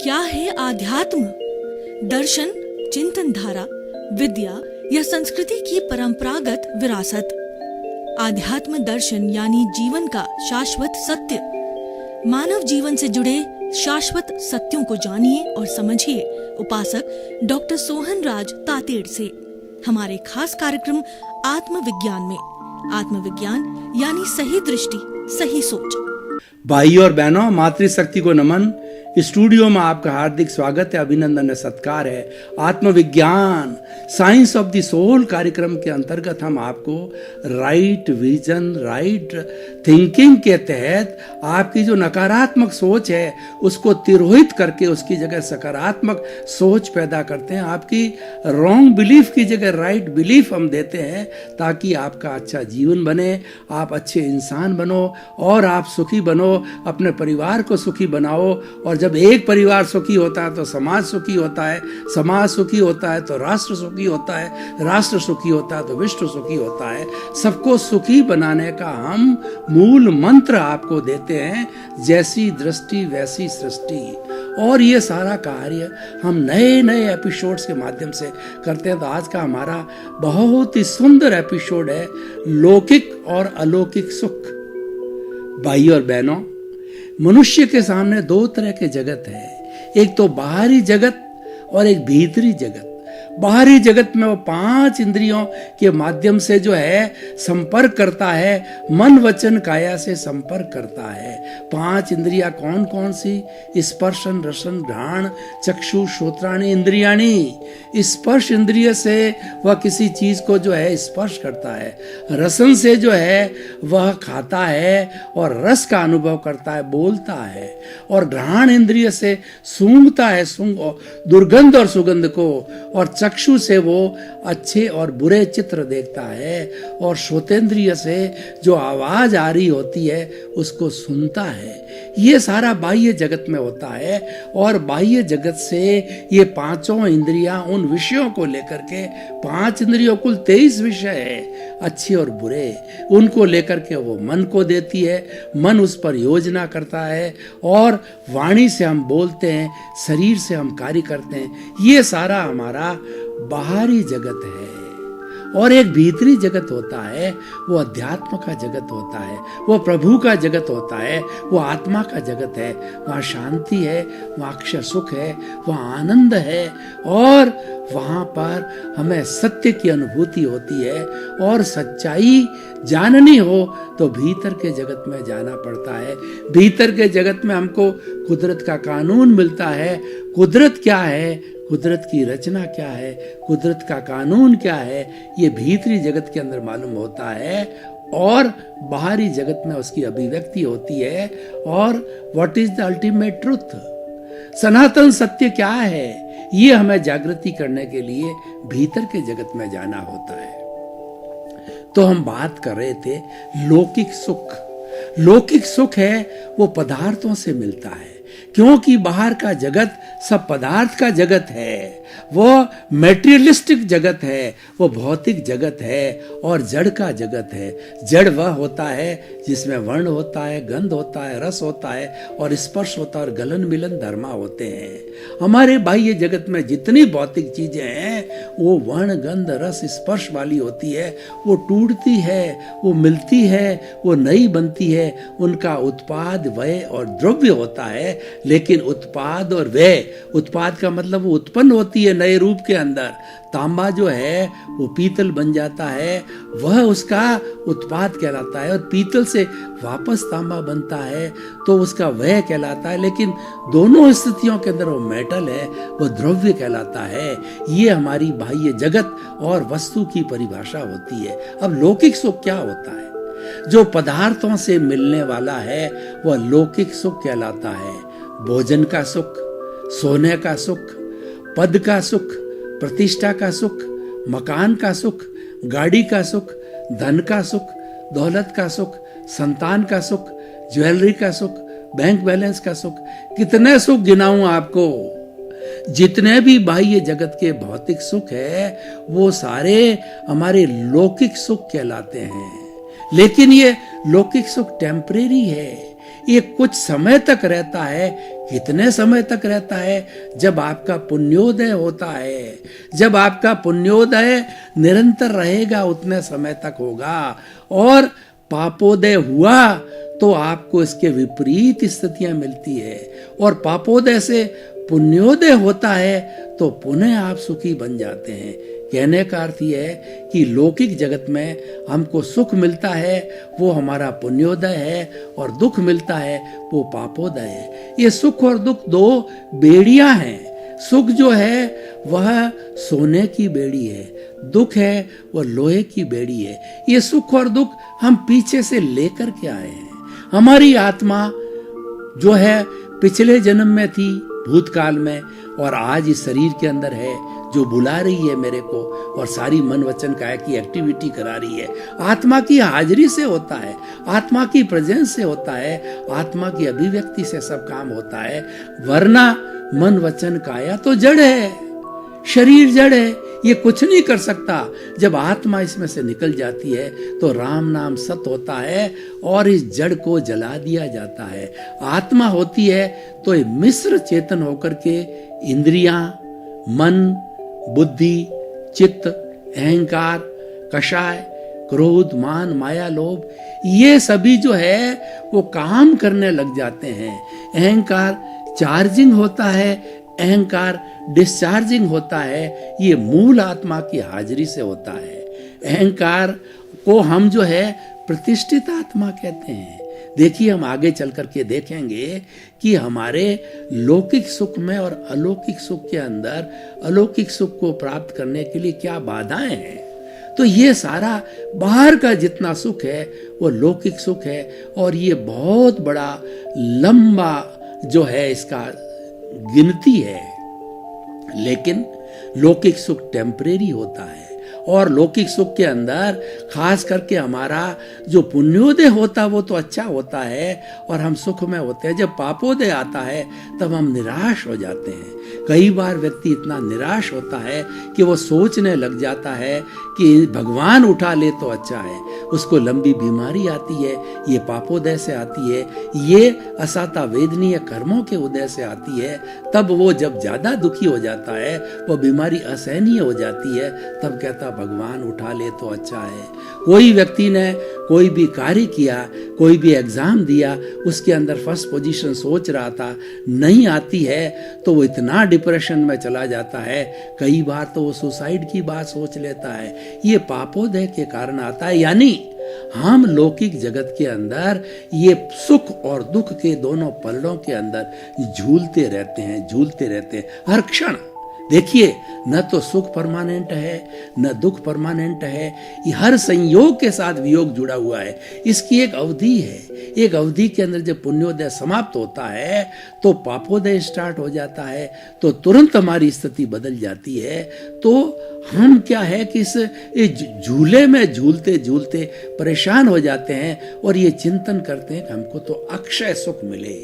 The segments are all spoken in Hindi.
क्या है आध्यात्म? दर्शन, चिंतन धारा, विद्या या संस्कृति की परंपरागत विरासत। आध्यात्म दर्शन यानी जीवन का शाश्वत सत्य। मानव जीवन से जुड़े शाश्वत सत्यों को जानिए और समझिए उपासक डॉक्टर सोहन राज तातेड़ से हमारे खास कार्यक्रम आत्मविज्ञान में। आत्मविज्ञान यानी सही दृष्टि, सही सोच। भाई और बहनों, मातृशक्ति को नमन। स्टूडियो में आपका हार्दिक स्वागत है, अभिनंदन है, सत्कार है। आत्मविज्ञान, साइंस ऑफ द सोल कार्यक्रम के अंतर्गत हम आपको राइट विजन, राइट थिंकिंग के तहत आपकी जो नकारात्मक सोच है उसको तिरोहित करके उसकी जगह सकारात्मक सोच पैदा करते हैं। आपकी रॉन्ग बिलीफ की जगह राइट बिलीफ हम देते हैं ताकि आपका अच्छा जीवन बने, आप अच्छे इंसान बनो और आप सुखी बनो, अपने परिवार को सुखी बनाओ। और जब एक परिवार सुखी होता है तो समाज सुखी होता है, समाज सुखी होता है तो राष्ट्र सुखी होता है, राष्ट्र सुखी होता है तो विश्व सुखी होता है। सबको सुखी बनाने का हम मूल मंत्र आपको देते हैं, जैसी दृष्टि वैसी सृष्टि। और ये सारा कार्य हम नए नए एपिसोड्स के माध्यम से करते हैं। तो आज का हमारा बहुत ही सुंदर एपिसोड है लौकिक और अलौकिक सुख। भाई और बहनों, मनुष्य के सामने दो तरह के जगत है, एक तो बाहरी जगत और एक भीतरी जगत। बाहरी जगत में वो 5 इंद्रियों के माध्यम से जो है संपर्क करता है, मन वचन काया से संपर्क करता है। 5 इंद्रियां कौन कौन सी? स्पर्शन, रसन, घ्राण, चक्षु, श्रोत्राणि इंद्रियाणि। स्पर्श इंद्रिय से वह किसी चीज को जो है स्पर्श करता है, रसन से जो है वह खाता है और रस का अनुभव करता है, बोलता है। और घ्राण इंद्रिय से सूंघता है, दुर्गंध और सुगंध को। और चक्षु से वो अच्छे और बुरे चित्र देखता है। और श्रोतेंद्रिय से जो आवाज आ रही होती है उसको सुनता है। ये सारा बाह्य जगत में होता है। और बाह्य जगत से ये 5 इंद्रियां उन विषयों को लेकर के, 5 इंद्रियों कुल 23 विषय है अच्छे और बुरे, उनको लेकर के वो मन को देती है। मन उस पर योजना करता है और वाणी से हम बोलते हैं, शरीर से हम कार्य करते हैं। ये सारा हमारा बाहरी जगत है। और एक भीतरी जगत होता है, वो अध्यात्म का जगत होता है, वो प्रभु का जगत होता है, वो आत्मा का जगत है। वहाँ शांति है, वहाँ अक्षय सुख है, वहाँ आनंद है। और वहाँ पर हमें सत्य की अनुभूति होती है। और सच्चाई जाननी हो तो भीतर के जगत में जाना पड़ता है। भीतर के जगत में हमको कुदरत का कानून मिलता है। कुदरत क्या है, कुदरत की रचना क्या है, कुदरत का कानून क्या है, ये भीतरी जगत के अंदर मालूम होता है। और बाहरी जगत में उसकी अभिव्यक्ति होती है। और what is the ultimate truth, सनातन सत्य क्या है, ये हमें जागृति करने के लिए भीतर के जगत में जाना होता है। तो हम बात कर रहे थे लौकिक सुख। लौकिक सुख है वो पदार्थों से मिलता है, क्योंकि बाहर का जगत सब पदार्थ का जगत है, वो मेटेरियलिस्टिक जगत है, वो भौतिक जगत है और जड़ का जगत है। जड़ वह होता है जिसमें वर्ण होता है, गंध होता है, रस होता है और स्पर्श होता है और गलन मिलन धर्मा होते हैं। हमारे बाह्य जगत में जितनी भौतिक चीजें हैं वो वर्ण, गंध, रस, स्पर्श वाली होती है। वो टूटती है, वो मिलती है, वो नई बनती है। उनका उत्पाद, व्यय और द्रव्य होता है। लेकिन उत्पाद और व्यय, उत्पाद का मतलब वो उत्पन्न होती है नए रूप के अंदर। तांबा जो है वो पीतल बन जाता है, वह उसका उत्पाद कहलाता है। और पीतल से वापस तांबा बनता है तो उसका व्यय कहलाता है। लेकिन दोनों स्थितियों के अंदर वो मेटल है, वो द्रव्य कहलाता है। ये हमारी बाह्य जगत और वस्तु की परिभाषा होती है। अब लौकिक सुख क्या होता है? जो पदार्थों से मिलने वाला है वह लौकिक सुख कहलाता है। भोजन का सुख, सोने का सुख, पद का सुख, प्रतिष्ठा का सुख, मकान का सुख, गाड़ी का सुख, धन का सुख, दौलत का सुख, संतान का सुख, ज्वेलरी का सुख, बैंक बैलेंस का सुख। कितने सुख गिनाऊं आपको? जितने भी बाह्य जगत के भौतिक सुख है वो सारे हमारे लौकिक सुख कहलाते हैं। लेकिन ये लौकिक सुख टेम्परेरी है, ये कुछ समय तक रहता है। कितने समय तक रहता है? जब आपका पुण्योदय होता है। जब आपका पुण्योदय निरंतर रहेगा उतने समय तक होगा, और पापोदय हुआ तो आपको इसके विपरीत स्थितियां मिलती है। और पापोदय से पुण्योदय होता है तो पुनः आप सुखी बन जाते हैं। कहने का अर्थ यह है कि लौकिक जगत में हमको सुख मिलता है वो हमारा पुण्योदय है, और दुख मिलता है वो पापोदय है। ये सुख और दुख दो बेड़ियां हैं। सुख जो है वह सोने की बेड़ी है, दुख है वह लोहे की बेड़ी है। ये सुख और दुख हम पीछे से लेकर के आए हैं। हमारी आत्मा जो है पिछले जन्म में थी, भूतकाल में, और आज इस शरीर के अंदर है, जो बुला रही है मेरे को और सारी मन वचन काया की एक्टिविटी करा रही है। आत्मा की हाजिरी से होता है, आत्मा की प्रेजेंस से होता है, आत्मा की अभिव्यक्ति से सब काम होता है। वरना मन वचन काया तो जड़ है, शरीर जड़ है, ये कुछ नहीं कर सकता। जब आत्मा इसमें से निकल जाती है तो राम नाम सत होता है और इस जड़ को जला दिया जाता है। आत्मा होती है तो ये मिश्र चेतन होकर के इंद्रियां, मन, बुद्धि, चित्त, अहंकार, कषाय, क्रोध, मान, माया, लोभ, ये सभी जो है वो काम करने लग जाते हैं। अहंकार चार्जिंग होता है, अहंकार डिस्चार्जिंग होता है। ये मूल आत्मा की हाजिरी से होता है। अहंकार को हम जो है प्रतिष्ठित आत्मा कहते हैं। देखिए, हम आगे चल करके देखेंगे कि हमारे लौकिक सुख में और अलौकिक सुख के अंदर अलौकिक सुख को प्राप्त करने के लिए क्या बाधाएं हैं। तो ये सारा बाहर का जितना सुख है वो लौकिक सुख है, और ये बहुत बड़ा लंबा जो है इसका गिनती है। लेकिन लौकिक सुख टेम्परेरी होता है, और लौकिक सुख के अंदर खास करके हमारा जो पुण्योदय होता है वो तो अच्छा होता है और हम सुख में होते हैं। जब पापोदय आता है तब हम निराश हो जाते हैं। कई बार व्यक्ति इतना निराश होता है कि वो सोचने लग जाता है कि भगवान उठा ले तो अच्छा है। उसको लंबी बीमारी आती है, ये पापोदय से आती है, ये असाता वेदनीय कर्मों के उदय से आती है। तब वो जब ज्यादा दुखी हो जाता है, वो बीमारी असहनीय हो जाती है, तब कहता भगवान उठा ले तो अच्छा है। कोई व्यक्ति ने कोई भी कार्य किया, कोई भी एग्जाम दिया, उसके अंदर फर्स्ट पोजीशन सोच रहा था, नहीं आती है तो वो इतना डिप्रेशन में चला जाता है। कई बार तो वो सुसाइड की बात सोच लेता है। ये पापोदय के कारण आता है। यानी हम लौकिक जगत के अंदर ये सुख और दुख के दोनों पल्लों के अंदर झूलते रहते हैं हर क्षण। देखिए, न तो सुख परमानेंट है न दुख परमानेंट है, ये हर संयोग के साथ वियोग जुड़ा हुआ है। इसकी एक अवधि है, एक अवधि के अंदर जब पुण्योदय समाप्त होता है तो पापोदय स्टार्ट हो जाता है, तो तुरंत हमारी स्थिति बदल जाती है। तो हम क्या है कि इस झूले में झूलते झूलते परेशान हो जाते हैं और ये चिंतन करते हैं कि हमको तो अक्षय सुख मिले।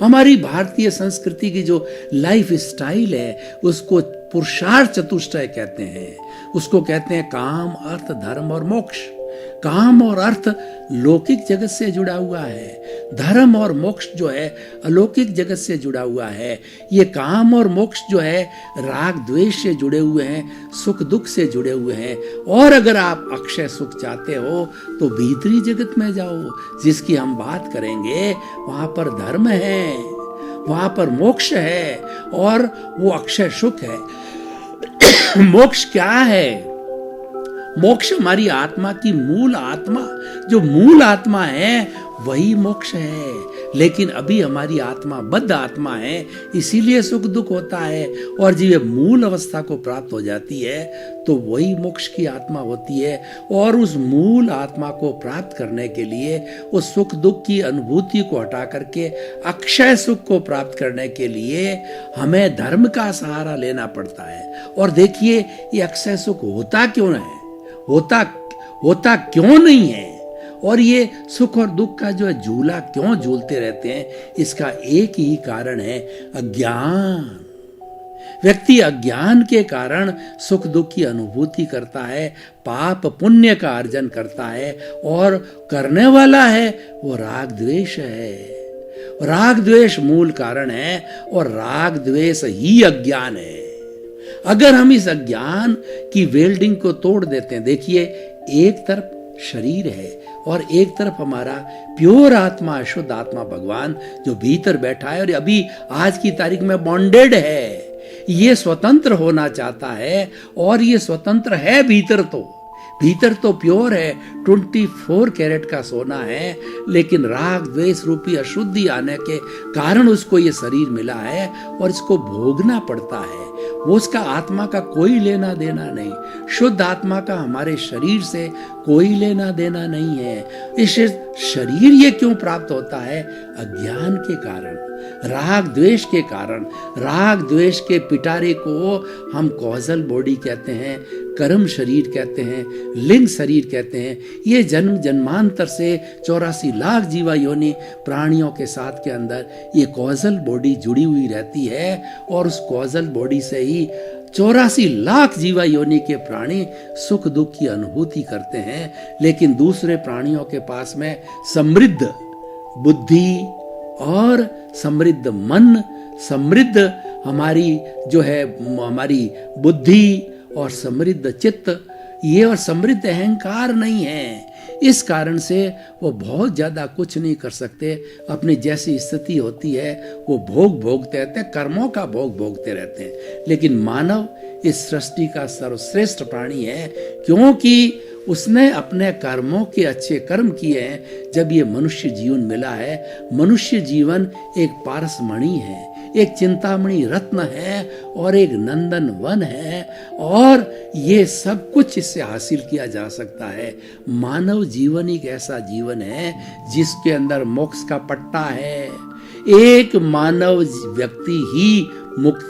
हमारी भारतीय संस्कृति की जो लाइफ स्टाइल है उसको पुरुषार्थ चतुष्टय कहते हैं। उसको कहते हैं काम, अर्थ, धर्म और मोक्ष। काम और अर्थ लौकिक जगत से जुड़ा हुआ है, धर्म और मोक्ष जो है अलौकिक जगत से जुड़ा हुआ है। ये काम और मोक्ष जो है राग द्वेष से जुड़े हुए हैं, सुख दुख से जुड़े हुए हैं। और अगर आप अक्षय सुख चाहते हो तो भीतरी जगत में जाओ, जिसकी हम बात करेंगे। वहां पर धर्म है, वहां पर मोक्ष है और वो अक्षय सुख है। मोक्ष क्या है? मोक्ष हमारी आत्मा की मूल आत्मा, जो मूल आत्मा है वही मोक्ष है। लेकिन अभी हमारी आत्मा बद्ध आत्मा है, इसीलिए सुख दुख होता है। और जब ये मूल अवस्था को प्राप्त हो जाती है तो वही मोक्ष की आत्मा होती है। और उस मूल आत्मा को प्राप्त करने के लिए उस सुख दुख की अनुभूति को हटा करके अक्षय सुख को प्राप्त करने के लिए हमें धर्म का सहारा लेना पड़ता है। और देखिए, ये अक्षय सुख होता क्यों है, होता क्यों नहीं है, और ये सुख और दुख का जो है झूला क्यों झूलते रहते हैं, इसका एक ही कारण है, अज्ञान। व्यक्ति अज्ञान के कारण सुख दुख की अनुभूति करता है, पाप पुण्य का अर्जन करता है, और करने वाला है वो राग द्वेष है। राग द्वेष मूल कारण है और राग द्वेष ही अज्ञान है। अगर हम इस अज्ञान की वेल्डिंग को तोड़ देते हैं, देखिए एक तरफ शरीर है और एक तरफ हमारा प्योर आत्मा, शुद्ध आत्मा भगवान जो भीतर बैठा है और अभी आज की तारीख में बॉन्डेड है, ये स्वतंत्र होना चाहता है और ये स्वतंत्र है भीतर तो प्योर है, 24 कैरेट का सोना है, लेकिन राग द्वेष रूपी अशुद्धि आने के कारण उसको ये शरीर मिला है और इसको भोगना पड़ता है। वो उसका आत्मा का कोई लेना देना नहीं, शुद्ध आत्मा का हमारे शरीर से कोई लेना देना नहीं है। इस शरीर ये क्यों प्राप्त होता है? अज्ञान के कारण, राग द्वेष के कारण। राग द्वेष के पिटारे को हम कॉजल बॉडी कहते हैं, कर्म शरीर कहते हैं, लिंग शरीर कहते हैं। ये जन्म जन्मांतर से 84 लाख जीवा योनि प्राणियों के साथ के अंदर ये कॉजल बॉडी जुड़ी हुई रहती है और उस कॉजल बॉडी से ही 84 लाख जीवा योनि के प्राणी सुख दुख की अनुभूति करते हैं। लेकिन दूसरे प्राणियों के पास में समृद्ध बुद्धि और समृद्ध मन, समृद्ध हमारी जो है हमारी बुद्धि और समृद्ध चित्त, ये और समृद्ध अहंकार नहीं है। इस कारण से वो बहुत ज्यादा कुछ नहीं कर सकते। अपनी जैसी स्थिति होती है वो भोगते रहते हैं, कर्मों का भोगते रहते हैं। लेकिन मानव इस सृष्टि का सर्वश्रेष्ठ प्राणी है, क्योंकि उसने अपने कर्मों के अच्छे कर्म किए हैं। जब ये मनुष्य जीवन मिला है, मनुष्य जीवन एक पारसमणि है, एक चिंतामणि रत्न है और एक नंदन वन है, और ये सब कुछ इससे हासिल किया जा सकता है। मानव जीवन एक ऐसा जीवन है जिसके अंदर मोक्ष का पट्टा है। एक मानव व्यक्ति ही मुक्त